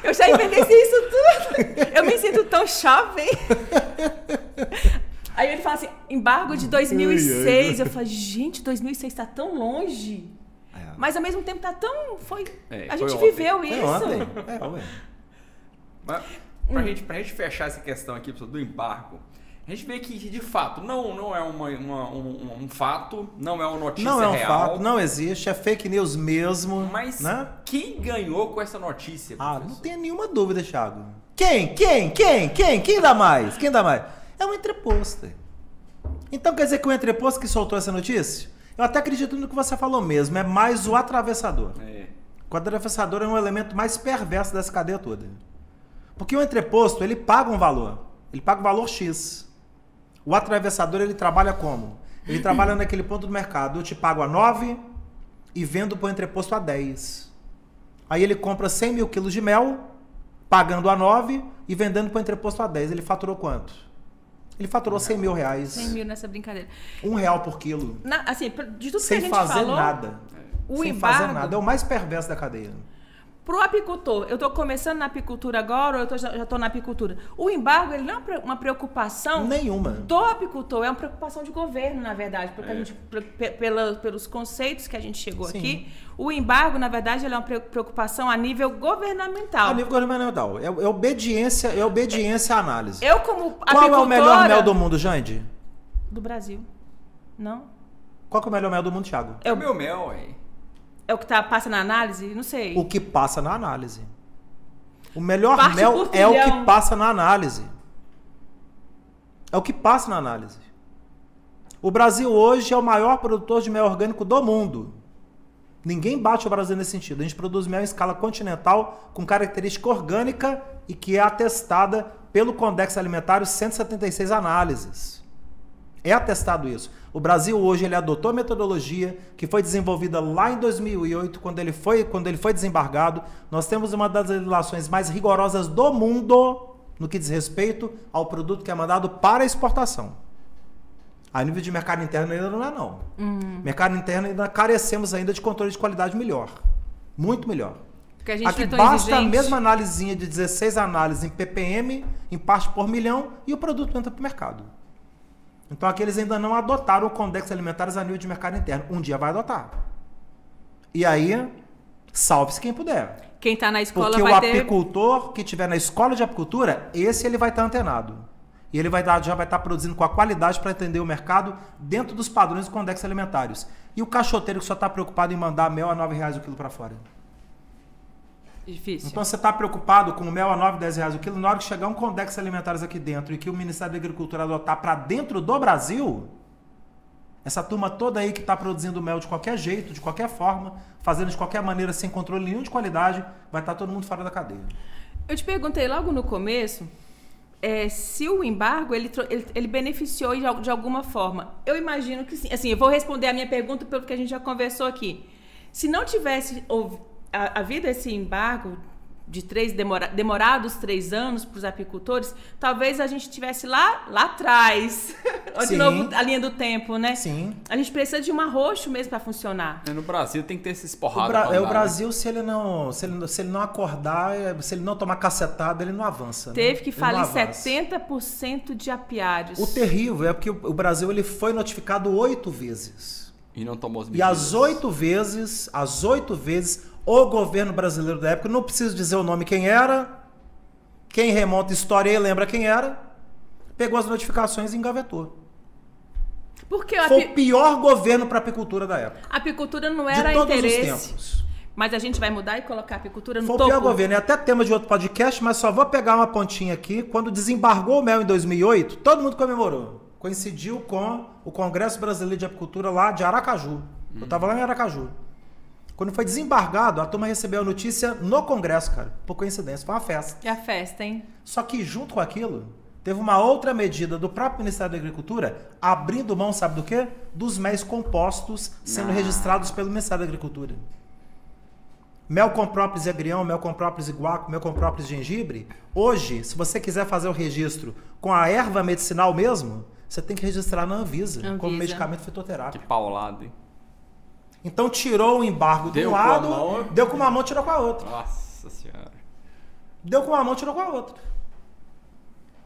Eu já envelheci isso tudo. Eu me sinto tão jovem. Aí ele fala assim, embargo de 2006. Eu falei, gente, 2006 tá tão longe. Mas ao mesmo tempo tá tão... a gente viveu isso. Ontem. Mas, pra gente fechar essa questão aqui do embargo, a gente vê que, de fato, não é um fato, não é uma notícia real. Não é um fato, não existe, é fake news mesmo. Mas né? quem ganhou com essa notícia? Não tenha nenhuma dúvida, Thiago. Quem dá mais? Quem dá mais? É um entreposto. Então quer dizer que o entreposto que soltou essa notícia? Eu até acredito no que você falou mesmo, é mais o atravessador. O atravessador é um elemento mais perverso dessa cadeia toda. Porque o entreposto, ele paga um valor. Ele paga um valor X. O atravessador, ele trabalha como? Ele trabalha naquele ponto do mercado. Eu te pago a 9 e vendo para o entreposto a 10. Aí ele compra 100 mil quilos de mel, pagando a 9 e vendendo para o entreposto a 10. Ele faturou quanto? Ele faturou 100 mil reais. 100 mil nessa brincadeira. R$1 por quilo. Assim, de tudo sem que a gente fazer falou, nada. Sem fazer nada. É o mais perverso da cadeia. Pro apicultor, eu estou começando na apicultura agora ou eu já estou na apicultura? O embargo, ele não é uma preocupação nenhuma do apicultor, é uma preocupação de governo, na verdade, porque a gente, pelos conceitos que a gente chegou aqui, o embargo, na verdade, ele é uma preocupação a nível governamental. A nível governamental. É obediência à análise. Eu, como apicultora... Qual é o melhor mel do mundo, Jande? Do Brasil. Não? Qual que é o melhor mel do mundo, Thiago? É o meu mel, É o que passa na análise? Não sei. O que passa na análise. O melhor mel é o que passa na análise. É o que passa na análise. O Brasil hoje é o maior produtor de mel orgânico do mundo. Ninguém bate o Brasil nesse sentido. A gente produz mel em escala continental com característica orgânica e que é atestada pelo Codex Alimentário 176 análises. É atestado isso. O Brasil hoje ele adotou a metodologia que foi desenvolvida lá em 2008, quando ele foi desembargado. Nós temos uma das legislações mais rigorosas do mundo no que diz respeito ao produto que é mandado para exportação. A nível de mercado interno ainda não é, não. Mercado interno ainda carecemos ainda de controle de qualidade melhor. Muito melhor. Porque a gente aqui basta a mesma análisezinha de 16 análises em ppm, em parte por milhão, e o produto entra para o mercado. Então aqui eles ainda não adotaram o Codex Alimentares a nível de mercado interno. Um dia vai adotar. E aí, salve-se quem puder. Quem está na escola porque vai ter... Porque o apicultor que estiver na escola de apicultura, esse ele vai estar antenado. E ele já vai estar produzindo com a qualidade para atender o mercado dentro dos padrões do Codex Alimentares. E o caixoteiro que só está preocupado em mandar mel a R$9 o quilo para fora. Difícil. Então você está preocupado com o mel a 9, 10 reais o quilo, na hora que chegar um Condex Alimentares aqui dentro e que o Ministério da Agricultura adotar para dentro do Brasil, essa turma toda aí que está produzindo mel de qualquer jeito, de qualquer forma, fazendo de qualquer maneira, sem controle nenhum de qualidade, vai estar todo mundo fora da cadeia. Eu te perguntei logo no começo se o embargo ele beneficiou de alguma forma. Eu imagino que sim. Assim, eu vou responder a minha pergunta pelo que a gente já conversou aqui. Se não tivesse havido esse embargo de demorados 3 anos para os apicultores, talvez a gente estivesse lá atrás. De novo, a linha do tempo, né? Sim. A gente precisa de um arroxo mesmo para funcionar. No Brasil tem que ter esses porradas. O Brasil, né? se ele não acordar, se ele não tomar cacetada, ele não avança. Teve né? que falir 70% de apiários. O terrível é porque o Brasil ele foi notificado 8 vezes. E não tomou as medidas. E as 8 vezes, o governo brasileiro da época, não preciso dizer o nome quem era, quem remonta a história e lembra quem era, pegou as notificações e engavetou. Porque foi o pior governo para a apicultura da época. A apicultura não era de todos interesse. Os tempos. Mas a gente vai mudar e colocar a apicultura no topo. topo. Foi o pior governo. É até tema de outro podcast, mas só vou pegar uma pontinha aqui. Quando desembargou o mel em 2008, todo mundo comemorou. Coincidiu com o Congresso Brasileiro de Apicultura lá de Aracaju. Eu estava lá em Aracaju. Quando foi desembargado, a turma recebeu a notícia no Congresso, cara. Por coincidência, foi uma festa. É a festa, hein? Só que junto com aquilo, teve uma outra medida do próprio Ministério da Agricultura, abrindo mão, sabe do quê? Dos méis compostos sendo registrados pelo Ministério da Agricultura. Mel com própolis e agrião, mel com própolis e guaco, mel com própolis e gengibre. Hoje, se você quiser fazer o registro com a erva medicinal mesmo, você tem que registrar na Anvisa. Como medicamento fitoterápico. Que paulado, hein? Então tirou o embargo de um lado, deu com uma mão, tirou com a outra. Nossa Senhora. Deu com uma mão, tirou com a outra.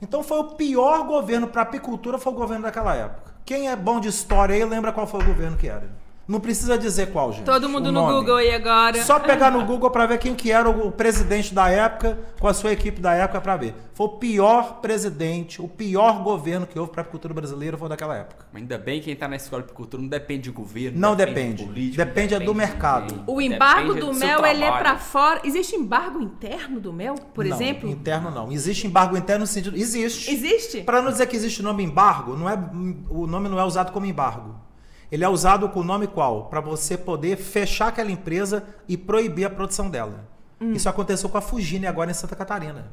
Então foi o pior governo para a apicultura, foi o governo daquela época. Quem é bom de história aí lembra qual foi o governo que era. Não precisa dizer qual, gente. Todo mundo no Google aí agora. Só pegar no Google para ver quem que era o presidente da época, com a sua equipe da época para ver. Foi o pior presidente, o pior governo que houve para a apicultura brasileira foi daquela época. Ainda bem que quem está na escola de apicultura não depende de governo. Não depende. Depende do mercado. O embargo do mel, ele é para fora. Existe embargo interno do mel, por exemplo? Não, interno não. Existe embargo interno no sentido... Existe. Existe? Para não dizer que existe o nome embargo, o nome não é usado como embargo. Ele é usado com o nome qual? Para você poder fechar aquela empresa e proibir a produção dela. Isso aconteceu com a Fugine agora em Santa Catarina.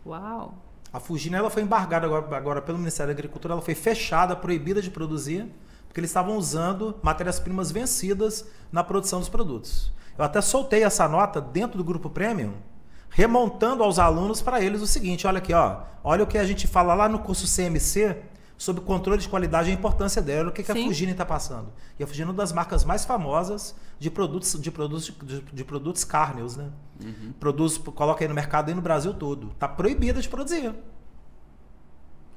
Uau! A Fugine ela foi embargada agora pelo Ministério da Agricultura, ela foi fechada, proibida de produzir, porque eles estavam usando matérias-primas vencidas na produção dos produtos. Eu até soltei essa nota dentro do Grupo Premium, remontando aos alunos para eles o seguinte, olha aqui, ó, olha o que a gente fala lá no curso CMC, sobre controle de qualidade e a importância dela, o que a Fugine está passando. E a Fugine é uma das marcas mais famosas de produtos cárneos, né? Coloca aí no mercado aí no Brasil todo. Está proibida de produzir.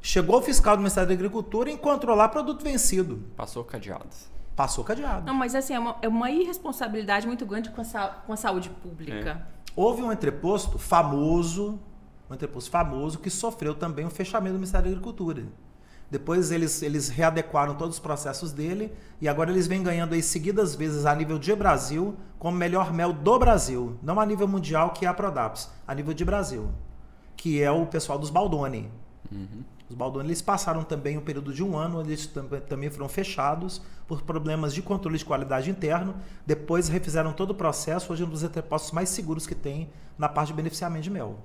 Chegou o fiscal do Ministério da Agricultura e encontrou lá produto vencido. Passou cadeado. Passou cadeado. Não, mas assim, é uma irresponsabilidade muito grande com a saúde pública. Houve um entreposto famoso que sofreu também o fechamento do Ministério da Agricultura. Depois eles readequaram todos os processos dele e agora eles vêm ganhando aí seguidas vezes a nível de Brasil como melhor mel do Brasil. Não a nível mundial, que é a Prodapes, a nível de Brasil, que é o pessoal dos Baldoni. Os Baldoni eles passaram também um período de 1 ano, onde eles também foram fechados por problemas de controle de qualidade interno. Depois refizeram todo o processo, hoje é um dos entrepostos mais seguros que tem na parte de beneficiamento de mel.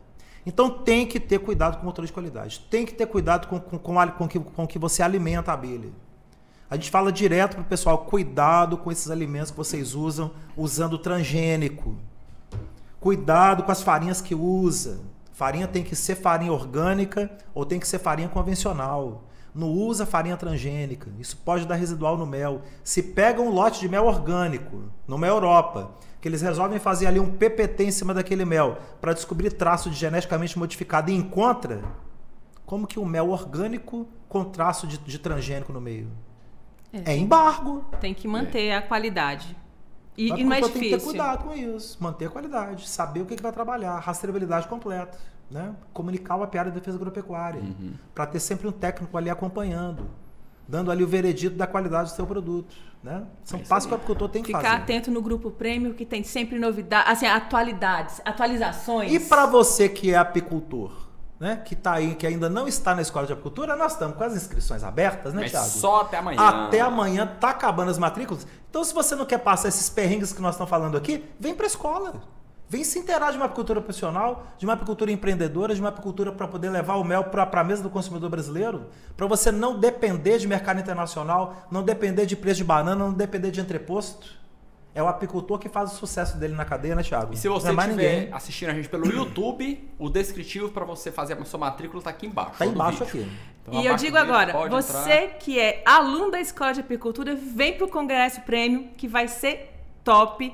Então tem que ter cuidado com o controle de qualidade. Tem que ter cuidado com que você alimenta a abelha. A gente fala direto para o pessoal, cuidado com esses alimentos que vocês usam, usando transgênico. Cuidado com as farinhas que usa. Farinha tem que ser farinha orgânica ou tem que ser farinha convencional. Não usa farinha transgênica. Isso pode dar residual no mel. Se pega um lote de mel orgânico, numa Europa, que eles resolvem fazer ali um PPT em cima daquele mel para descobrir traço de geneticamente modificado e encontra, como que o mel orgânico com traço de transgênico no meio? É embargo. Tem que manter a qualidade. E não é difícil. Tem que ter cuidado com isso. Manter a qualidade. Saber o que vai trabalhar. Rastreabilidade completa. Né? Comunicar o apiário da defesa agropecuária. Para ter sempre um técnico ali acompanhando. dando ali o veredito da qualidade do seu produto. Né? São passos que o apicultor tem que fazer. Ficar atento no Grupo Prêmio, que tem sempre novidades, assim, atualizações. E para você que é apicultor, né? Que tá aí, que ainda não está na escola de apicultura, nós estamos com as inscrições abertas, né, Mas Thiago? só até amanhã. Até amanhã tá acabando as matrículas. Então, se você não quer passar esses perrengues que nós estamos falando aqui, vem para a escola. Vem se inteirar de uma apicultura profissional, de uma apicultura empreendedora, de uma apicultura para poder levar o mel para a mesa do consumidor brasileiro, para você não depender de mercado internacional, não depender de preço de banana, não depender de entreposto. É o apicultor que faz o sucesso dele na cadeia, né, Thiago? E se você não é mais estiver ninguém. assistindo a gente pelo YouTube, o descritivo para você fazer a sua matrícula tá aqui embaixo. Tá do embaixo vídeo. aqui. Então, E eu abaixo digo do vídeo, agora, pode você entrar. que é aluno da Escola de Apicultura, vem pro Congresso Prêmio, que vai ser top.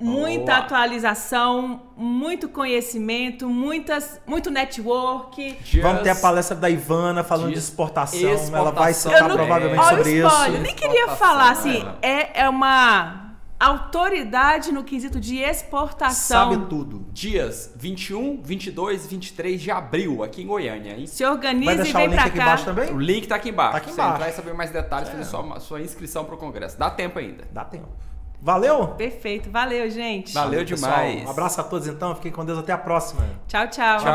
Muita Boa. atualização, muito conhecimento, muito network. Vamos ter a palestra da Ivana falando de exportação. Ela vai Exportação. citar Eu não- provavelmente Olha o sobre spoiler, isso. nem queria Exportação, falar assim, é. é uma autoridade no quesito de exportação. Sabe tudo. Dias 21, 22 e 23 de abril, aqui em Goiânia. Hein? Se organiza Vai e deixar o vem link pra aqui cá. embaixo também? O link tá aqui embaixo. Tá aqui Você embaixo. entrar e saber mais detalhes, fazer sua inscrição pro congresso. Dá tempo ainda. Dá tempo. Valeu? Perfeito, valeu, gente. Valeu Pessoal, demais. Um abraço a todos então. Fiquem com Deus. Até a próxima. Tchau, tchau. Tchau.